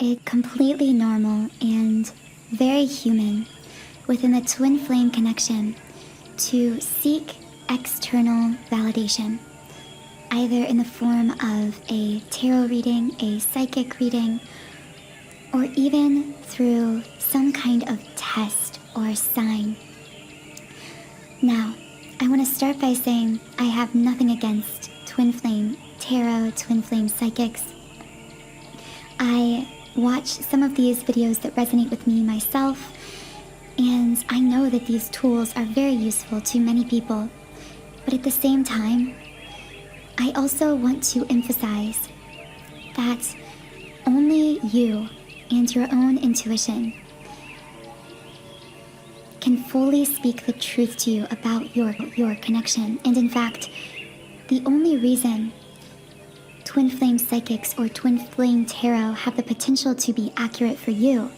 It's completely normal and very human within the twin flame connection to seek external validation, either in the form of a tarot reading, a psychic reading, or even through some kind of test or sign. Now, I want to start by saying I have nothing against twin flame tarot, twin flame psychics. I watch some of these videos that resonate with me myself, and I know that these tools are very useful to many people. But at the same time, I also want to emphasize that only you and your own intuition can fully speak the truth to you about your connection. And in fact, the only reason twin flame psychics or twin flame tarot have the potential to be accurate for you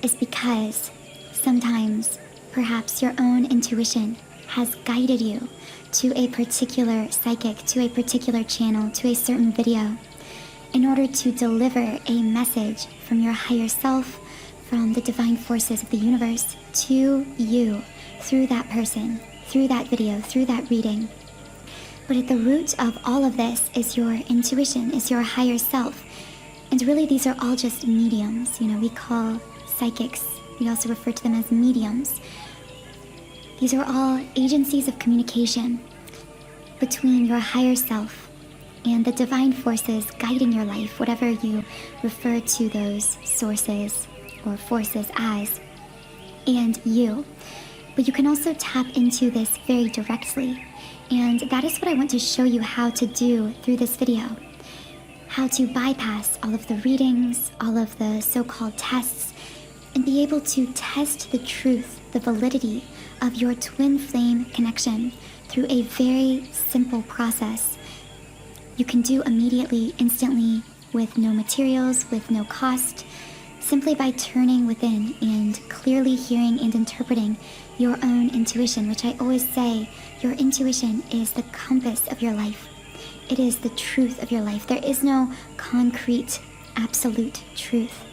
is because sometimes perhaps your own intuition has guided you to a particular psychic, to a particular channel, to a certain video in order to deliver a message from your higher self, from the divine forces of the universe to you through that person, through that video, through that reading. But at the root of all of this is your intuition, is your higher self. And really these are all just mediums. We call psychics, we also refer to them as mediums. These are all agencies of communication between your higher self and the divine forces guiding your life, whatever you refer to those sources or forces as, and you. But you can also tap into this very directly, and that is what I want to show you how to do through this video. How to bypass all of the readings, all of the so-called tests, and be able to test the truth, the validity of your twin flame connection through a very simple process you can do immediately, instantly, with no materials, with no cost, simply by turning within and clearly hearing and interpreting your own intuition, which I always say, your intuition is the compass of your life. It is the truth of your life. There is no concrete, absolute truth.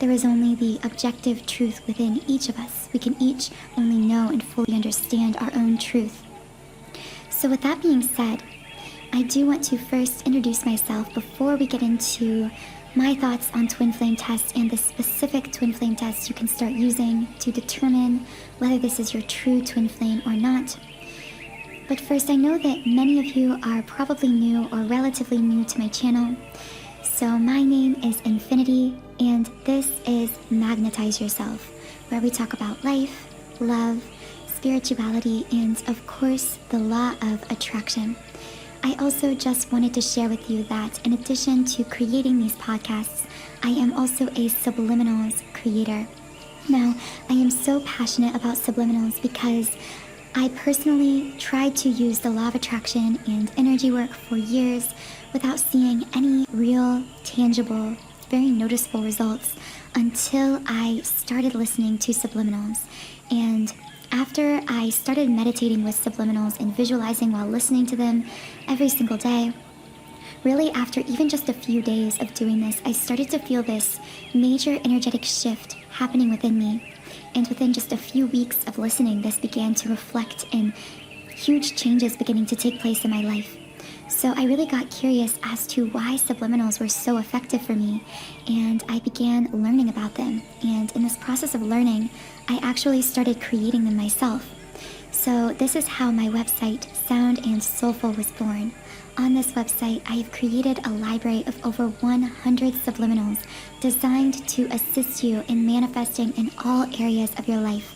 There is only the objective truth within each of us. We can each only know and fully understand our own truth. So with that being said, I do want to first introduce myself before we get into my thoughts on twin flame tests and the specific twin flame tests you can start using to determine whether this is your true twin flame or not. But first, I know that many of you are probably new or relatively new to my channel. So my name is Infinity, and this is Magnetize Yourself, where we talk about life, love, spirituality, and of course, the law of attraction. I also just wanted to share with you that in addition to creating these podcasts, I am also a subliminals creator. Now, I am so passionate about subliminals because I personally tried to use the law of attraction and energy work for years without seeing any real, tangible, very noticeable results until I started listening to subliminals. And after I started meditating with subliminals and visualizing while listening to them every single day, really after even just a few days of doing this, I started to feel this major energetic shift happening within me. And within just a few weeks of listening, this began to reflect in huge changes beginning to take place in my life. So I really got curious as to why subliminals were so effective for me, and I began learning about them. And in this process of learning, I actually started creating them myself. So this is how my website, Sound and Soulful, was born. On this website, I have created a library of over 100 subliminals designed to assist you in manifesting in all areas of your life.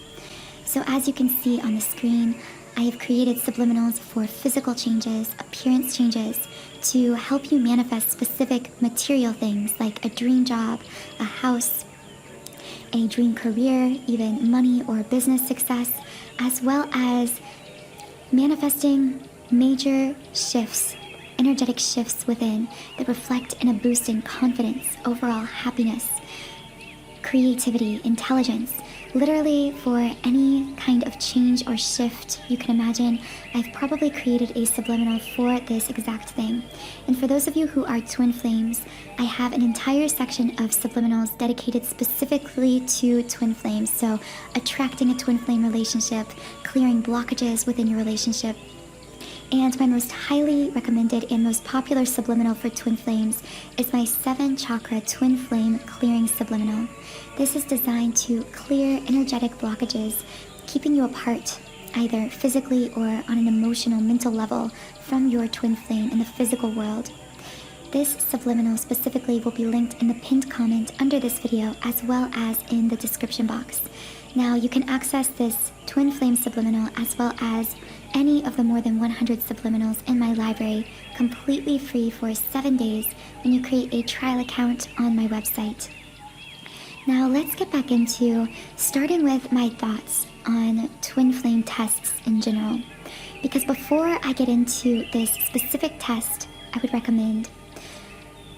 So as you can see on the screen, I have created subliminals for physical changes, appearance changes, to help you manifest specific material things like a dream job, a house, a dream career, even money or business success, as well as manifesting major shifts, energetic shifts within that reflect in a boost in confidence, overall happiness, creativity, intelligence, Literally, for any kind of change or shift you can imagine, I've probably created a subliminal for this exact thing. And for those of you who are twin flames, I have an entire section of subliminals dedicated specifically to twin flames. So attracting a twin flame relationship, clearing blockages within your relationship. And my most highly recommended and most popular subliminal for twin flames is my 7 chakra twin flame clearing subliminal. This is designed to clear energetic blockages, keeping you apart, either physically or on an emotional, mental level, from your twin flame in the physical world. This subliminal specifically will be linked in the pinned comment under this video, as well as in the description box. Now, you can access this twin flame subliminal as well as any of the more than 100 subliminals in my library completely free for 7 days when you create a trial account on my website. Now let's get back into starting with my thoughts on twin flame tests in general. Because before I get into this specific test I would recommend,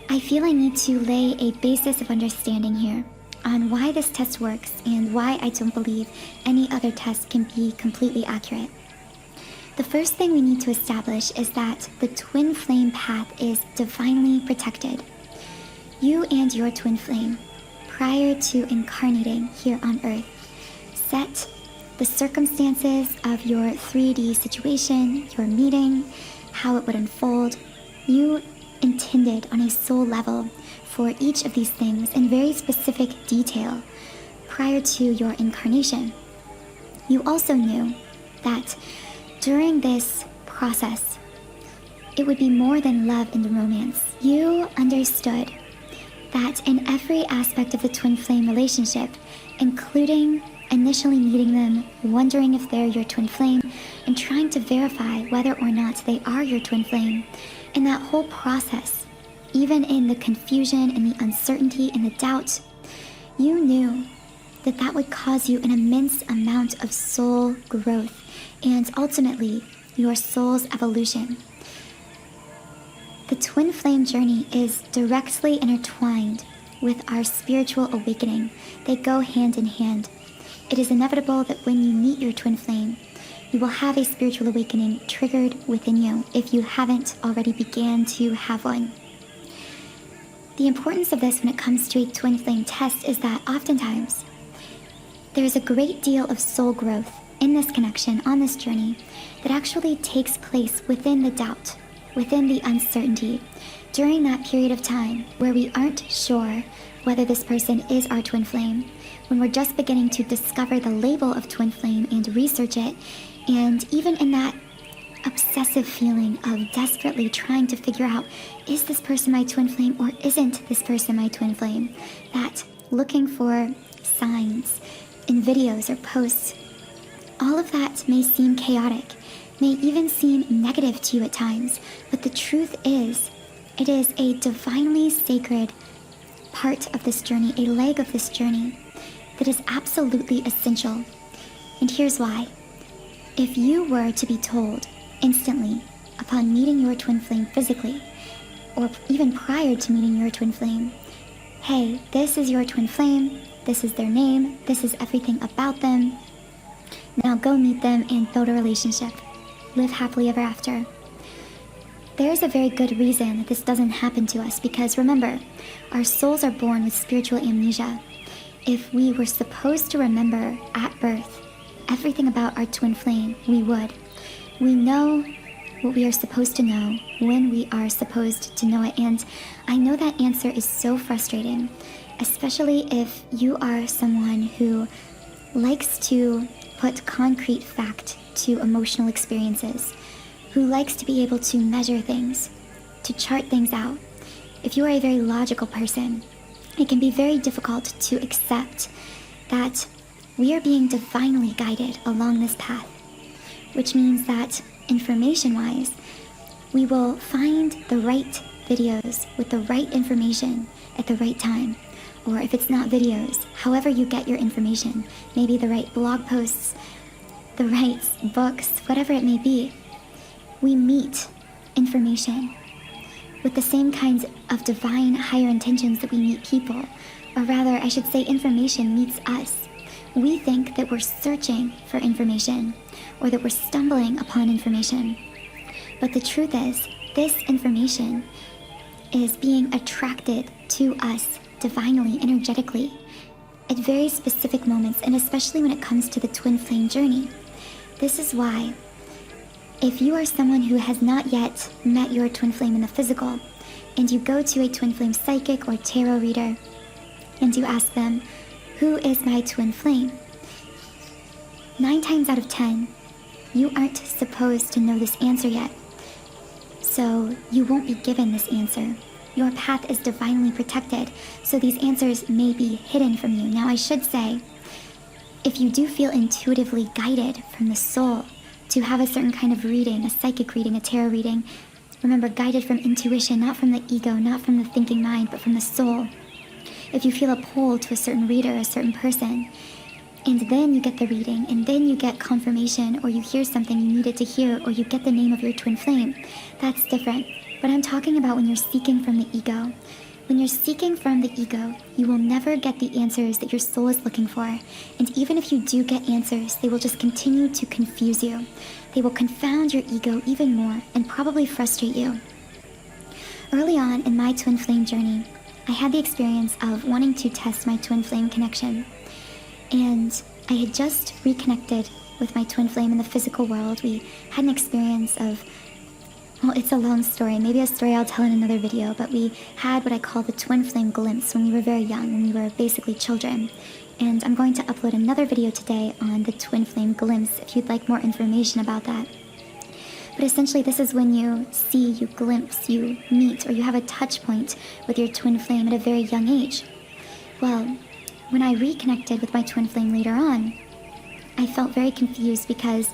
I feel I need to lay a basis of understanding here on why this test works and why I don't believe any other test can be completely accurate. The first thing we need to establish is that the twin flame path is divinely protected. You and your twin flame, prior to incarnating here on Earth, set the circumstances of your 3D situation, your meeting, how it would unfold. You intended on a soul level for each of these things in very specific detail prior to your incarnation. You also knew that during this process, it would be more than love and romance. You understood that in every aspect of the twin flame relationship, including initially meeting them, wondering if they're your twin flame, and trying to verify whether or not they are your twin flame, in that whole process, even in the confusion and the uncertainty and the doubt, you knew that that would cause you an immense amount of soul growth and ultimately your soul's evolution. The twin flame journey is directly intertwined with our spiritual awakening. They go hand in hand. It is inevitable that when you meet your twin flame, you will have a spiritual awakening triggered within you if you haven't already began to have one. The importance of this when it comes to a twin flame test is that oftentimes there is a great deal of soul growth in this connection, on this journey, that actually takes place within the doubt, within the uncertainty, during that period of time where we aren't sure whether this person is our twin flame, when we're just beginning to discover the label of twin flame and research it, and even in that obsessive feeling of desperately trying to figure out, is this person my twin flame or isn't this person my twin flame? That looking for signs in videos or posts, all of that may seem chaotic, may even seem negative to you at times, but the truth is, it is a divinely sacred part of this journey, a leg of this journey that is absolutely essential. And here's why. If you were to be told instantly upon meeting your twin flame physically, or even prior to meeting your twin flame, hey, this is your twin flame, this is their name, this is everything about them, now go meet them and build a relationship. Live happily ever after. There's a very good reason that this doesn't happen to us, because remember, our souls are born with spiritual amnesia. If we were supposed to remember at birth everything about our twin flame, we would. We know what we are supposed to know when we are supposed to know it, and I know that answer is so frustrating, especially if you are someone who likes to put concrete fact to emotional experiences, who likes to be able to measure things, to chart things out. If you are a very logical person, it can be very difficult to accept that we are being divinely guided along this path, which means that information-wise, we will find the right videos with the right information at the right time. Or if it's not videos, however you get your information, maybe the right blog posts, the right books, whatever it may be, we meet information with the same kinds of divine higher intentions that we meet people. Or rather, I should say information meets us we think that we're searching for information or that we're stumbling upon information. But the truth is, this information is being attracted to us divinely, energetically, at very specific moments, and especially when it comes to the twin flame journey. This is why, if you are someone who has not yet met your twin flame in the physical, and you go to a twin flame psychic or tarot reader, and you ask them, who is my twin flame? 9 times out of 10, you aren't supposed to know this answer yet. So you won't be given this answer. Your path is divinely protected, so these answers may be hidden from you. Now, I should say, if you do feel intuitively guided from the soul to have a certain kind of reading, a psychic reading, a tarot reading, remember, guided from intuition, not from the ego, not from the thinking mind, but from the soul. If you feel a pull to a certain reader, a certain person, and then you get the reading, and then you get confirmation, or you hear something you needed to hear, or you get the name of your twin flame, that's different. But I'm talking about when you're seeking from the ego. When you're seeking from the ego, you will never get the answers that your soul is looking for. And even if you do get answers, they will just continue to confuse you. They will confound your ego even more and probably frustrate you. Early on in my twin flame journey, I had the experience of wanting to test my twin flame connection. And I had just reconnected with my twin flame in the physical world. We had an experience of, well, it's a long story, maybe a story I'll tell in another video, but we had what I call the twin flame glimpse when we were very young, when we were basically children. And I'm going to upload another video today on the twin flame glimpse if you'd like more information about that. But essentially, this is when you see, you glimpse, you meet, or you have a touch point with your twin flame at a very young age. Well, when I reconnected with my twin flame later on, I felt very confused because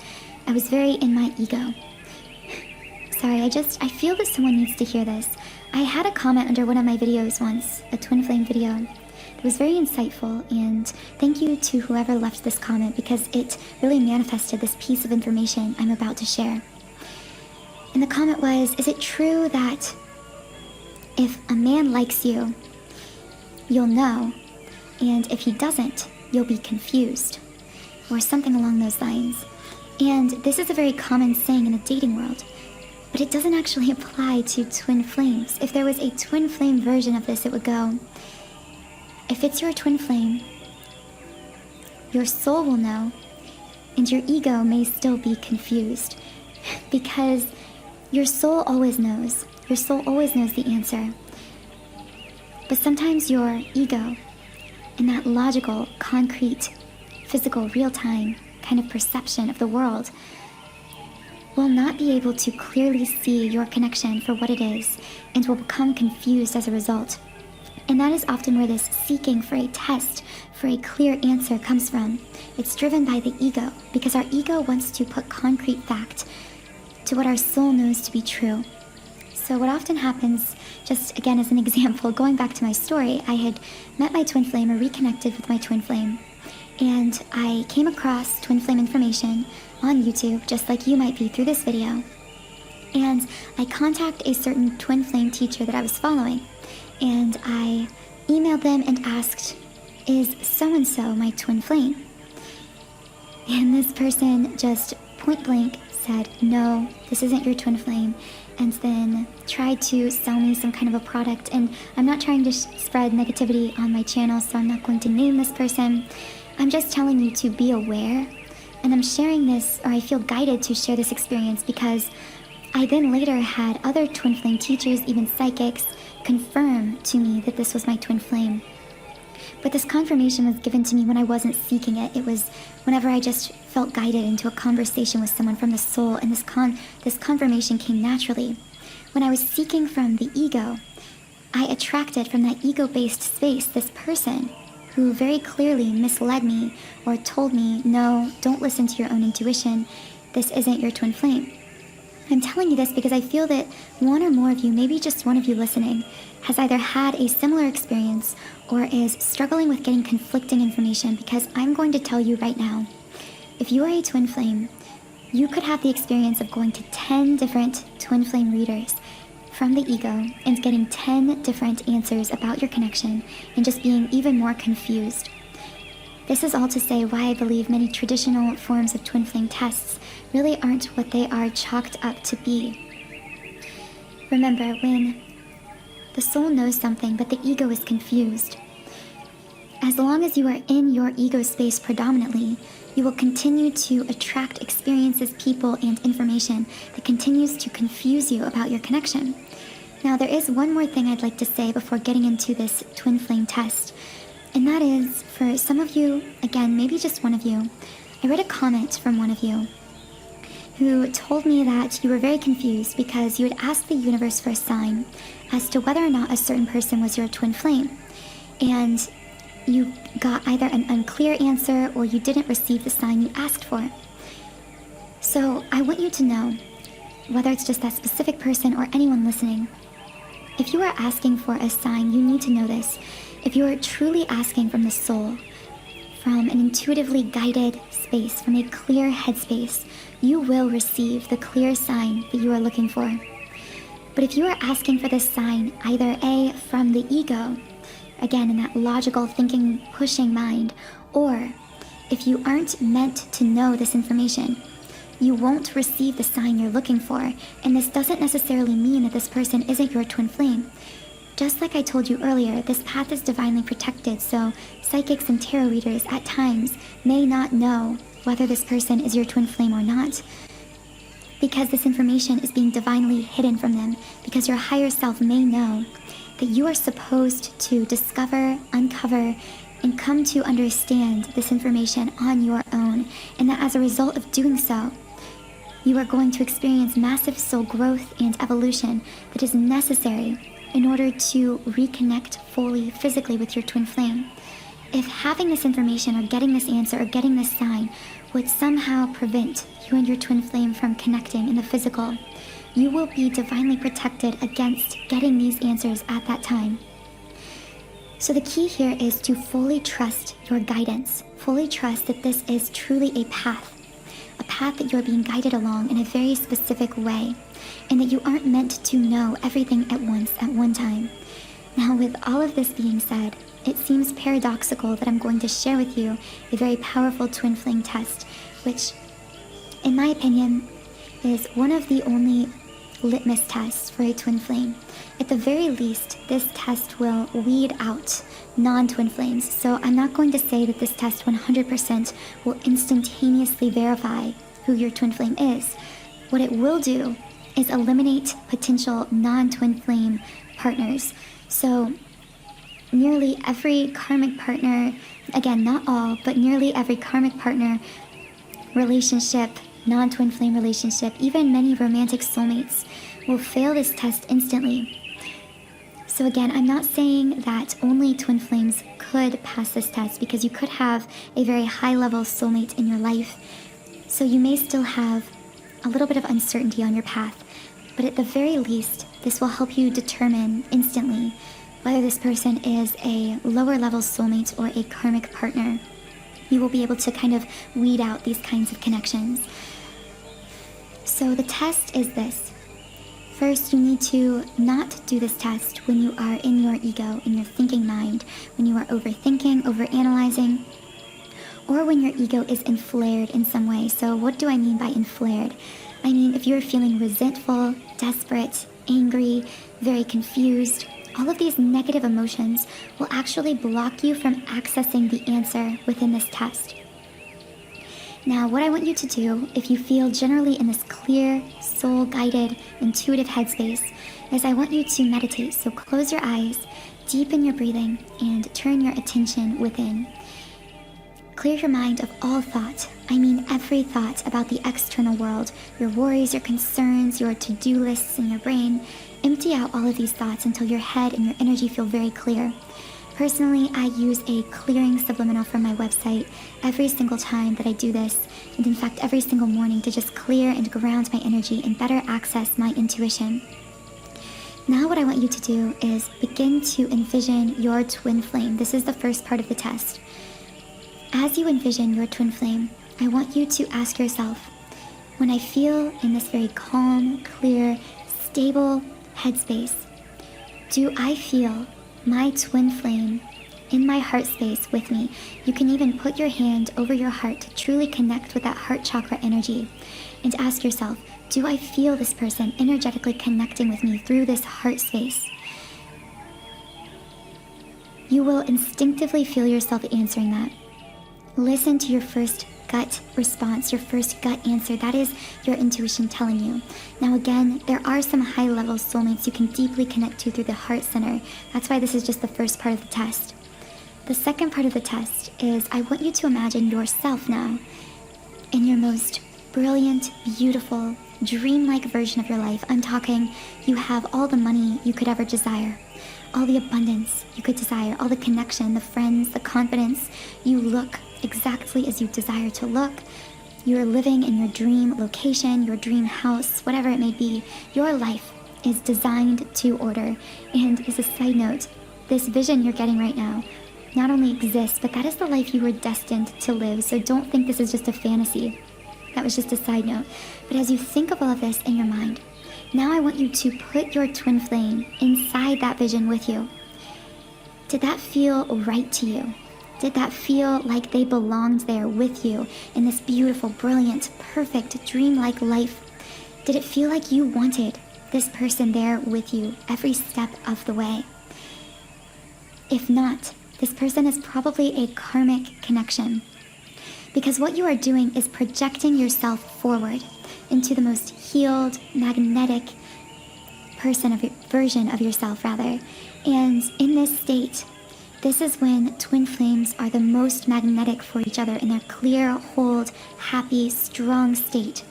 I was very in my ego. Sorry, I feel that someone needs to hear this. I had a comment under one of my videos once, a twin flame video. It was very insightful, and thank you to whoever left this comment because it really manifested this piece of information I'm about to share. And the comment was, is it true that if a man likes you, you'll know, and if he doesn't, you'll be confused, or something along those lines? And this is a very common saying in the dating world, but it doesn't actually apply to twin flames. If there was a twin flame version of this, it would go, if it's your twin flame, your soul will know, and your ego may still be confused, because your soul always knows. Your soul always knows the answer. But sometimes your ego, and that logical, concrete, physical, real-time kind of perception of the world, will not be able to clearly see your connection for what it is, and will become confused as a result. And that is often where this seeking for a test, for a clear answer comes from. It's driven by the ego, because our ego wants to put concrete fact to what our soul knows to be true. So what often happens, just again as an example, going back to my story, I had met my twin flame or reconnected with my twin flame, and I came across twin flame information on YouTube, just like you might be through this video. And I contact a certain twin flame teacher that I was following, and I emailed them and asked, is so-and-so my twin flame? And this person just point blank said, no, this isn't your twin flame, and then tried to sell me some kind of a product. And I'm not trying to spread negativity on my channel, so I'm not going to name this person. I'm just telling you to be aware, and I'm sharing this, or I feel guided to share this experience because I then later had other twin flame teachers, even psychics, confirm to me that this was my twin flame. But this confirmation was given to me when I wasn't seeking it. It was whenever I just felt guided into a conversation with someone from the soul, and this confirmation came naturally. When I was seeking from the ego, I attracted from that ego-based space this person who very clearly misled me or told me, no, don't listen to your own intuition. This isn't your twin flame. I'm telling you this because I feel that one or more of you, maybe just one of you listening, has either had a similar experience or is struggling with getting conflicting information, because I'm going to tell you right now, if you are a twin flame, you could have the experience of going to 10 different twin flame readers from the ego and getting 10 different answers about your connection and just being even more confused. This is all to say why I believe many traditional forms of twin flame tests really aren't what they are chalked up to be. Remember, when the soul knows something but the ego is confused, as long as you are in your ego space predominantly, you will continue to attract experiences, people, and information that continues to confuse you about your connection. Now, there is one more thing I'd like to say before getting into this twin flame test, and that is, for some of you, again, maybe just one of you, I read a comment from one of you who told me that you were very confused because you had asked the universe for a sign as to whether or not a certain person was your twin flame, and you got either an unclear answer or you didn't receive the sign you asked for. So I want you to know, whether it's just that specific person or anyone listening, if you are asking for a sign, you need to know this. If you are truly asking from the soul, from an intuitively guided space, from a clear headspace, you will receive the clear sign that you are looking for. But if you are asking for this sign either A, from the ego, again in that logical thinking, pushing mind, or if you aren't meant to know this information, you won't receive the sign you're looking for. And this doesn't necessarily mean that this person isn't your twin flame. Just like I told you earlier, this path is divinely protected, so psychics and tarot readers at times may not know whether this person is your twin flame or not, because this information is being divinely hidden from them, because your higher self may know that you are supposed to discover, uncover, and come to understand this information on your own, and that as a result of doing so, you are going to experience massive soul growth and evolution that is necessary in order to reconnect fully physically with your twin flame. If having this information or getting this answer or getting this sign would somehow prevent you and your twin flame from connecting in the physical, you will be divinely protected against getting these answers at that time. So the key here is to fully trust your guidance, fully trust that this is truly a path that you are being guided along in a very specific way, and that you aren't meant to know everything at once, at one time. Now, with all of this being said, it seems paradoxical that I'm going to share with you a very powerful twin flame test, which, in my opinion, is one of the only litmus tests for a twin flame. At the very least, this test will weed out non-twin flames. So I'm not going to say that this test 100% will instantaneously verify who your twin flame is. What it will do is eliminate potential non-twin flame partners. So nearly every karmic partner, again, not all, but nearly every karmic partner, relationship, non-twin flame relationship, even many romantic soulmates will fail this test instantly. So again, I'm not saying that only twin flames could pass this test, because you could have a very high level soulmate in your life. So you may still have a little bit of uncertainty on your path, but at the very least, this will help you determine instantly whether this person is a lower level soulmate or a karmic partner. You will be able to kind of weed out these kinds of connections. So the test is this. First, you need to not do this test when you are in your ego, in your thinking mind, when you are overthinking, overanalyzing, or when your ego is inflared in some way. So what do I mean by inflared? I mean, if you're feeling resentful, desperate, angry, very confused, all of these negative emotions will actually block you from accessing the answer within this test. Now, what I want you to do, if you feel generally in this clear, soul-guided, intuitive headspace, is I want you to meditate. So close your eyes, deepen your breathing, and turn your attention within. Clear your mind of all thought. I mean every thought about the external world, your worries, your concerns, your to-do lists in your brain. Empty out all of these thoughts until your head and your energy feel very clear. Personally, I use a clearing subliminal from my website every single time that I do this, and in fact every single morning, to just clear and ground my energy and better access my intuition. Now what I want you to do is begin to envision your twin flame. This is the first part of the test. As you envision your twin flame, I want you to ask yourself, when I feel in this very calm, clear, stable headspace, do I feel my twin flame in my heart space with me. You can even put your hand over your heart to truly connect with that heart chakra energy and ask yourself, do I feel this person energetically connecting with me through this heart space? You will instinctively feel yourself answering that. Listen to your first gut response, your first gut answer. That is your intuition telling you. Now again, there are some high-level soulmates you can deeply connect to through the heart center. That's why this is just the first part of the test. The second part of the test is I want you to imagine yourself now in your most brilliant, beautiful, dreamlike version of your life. I'm talking you have all the money you could ever desire, all the abundance you could desire, all the connection, the friends, the confidence. You look exactly as you desire to look. You're living in your dream location, your dream house, whatever it may be. Your life is designed to order. And as a side note, this vision you're getting right now not only exists, but that is the life you were destined to live. So don't think this is just a fantasy. That was just a side note. But as you think of all of this in your mind, now I want you to put your twin flame inside that vision with you. Did that feel right to you? Did that feel like they belonged there with you in this beautiful, brilliant, perfect, dreamlike life? Did it feel like you wanted this person there with you every step of the way? If not, this person is probably a karmic connection. Because what you are doing is projecting yourself forward into the most healed, magnetic version of yourself, rather. And in this state, this is when twin flames are the most magnetic for each other in their clear, whole, happy, strong state.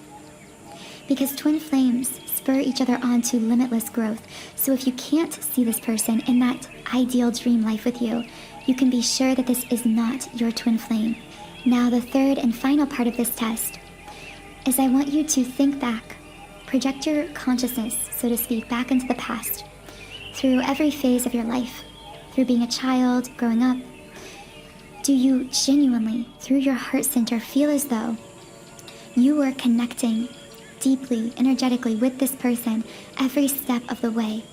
Because twin flames spur each other on to limitless growth. So if you can't see this person in that ideal dream life with you, you can be sure that this is not your twin flame. Now, the third and final part of this test is I want you to think back, project your consciousness, so to speak, back into the past, through every phase of your life, through being a child, growing up. Do you genuinely, through your heart center, feel as though you were connecting deeply, energetically with this person every step of the way?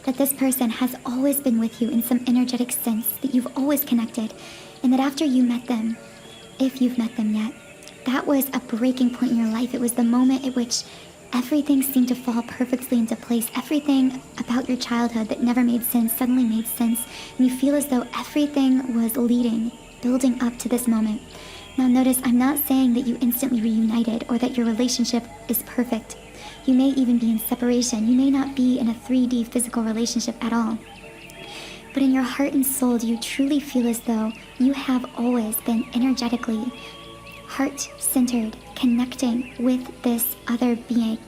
That this person has always been with you in some energetic sense, that you've always connected, and that after you met them, if you've met them yet, that was a breaking point in your life. It was the moment at which everything seemed to fall perfectly into place. Everything about your childhood that never made sense suddenly made sense, and you feel as though everything was building up to this moment. Now notice, I'm not saying that you instantly reunited or that your relationship is perfect. You may even be in separation. You may not be in a 3D physical relationship at all. But in your heart and soul, do you truly feel as though you have always been energetically, heart-centered, connecting with this other being?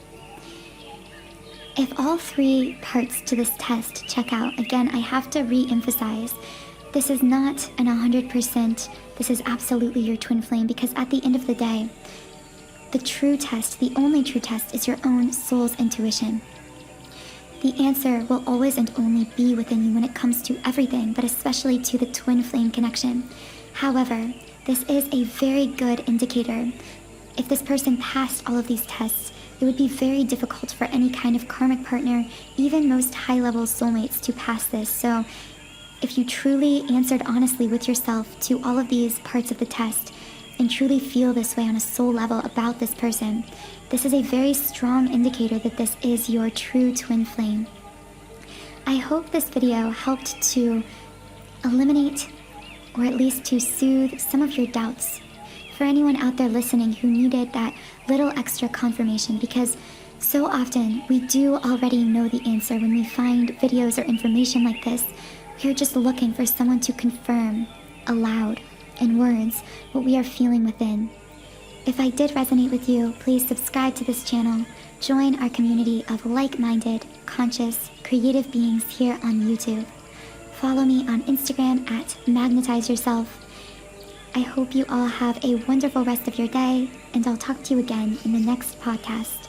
If all three parts to this test check out, again, I have to re-emphasize, this is not an 100%, this is absolutely your twin flame, because at the end of the day, the true test, the only true test, is your own soul's intuition. The answer will always and only be within you when it comes to everything, but especially to the twin flame connection. However, this is a very good indicator. If this person passed all of these tests, it would be very difficult for any kind of karmic partner, even most high-level soulmates, to pass this. So if you truly answered honestly with yourself to all of these parts of the test, and truly feel this way on a soul level about this person, this is a very strong indicator that this is your true twin flame. I hope this video helped to eliminate, or at least to soothe, some of your doubts. For anyone out there listening who needed that little extra confirmation, because so often we do already know the answer when we find videos or information like this. We're just looking for someone to confirm aloud in words what we are feeling within. If I did resonate with you, please subscribe to this channel, join our community of like-minded, conscious, creative beings here on YouTube. Follow me on Instagram at Magnetize Yourself. I hope you all have a wonderful rest of your day, and I'll talk to you again in the next podcast.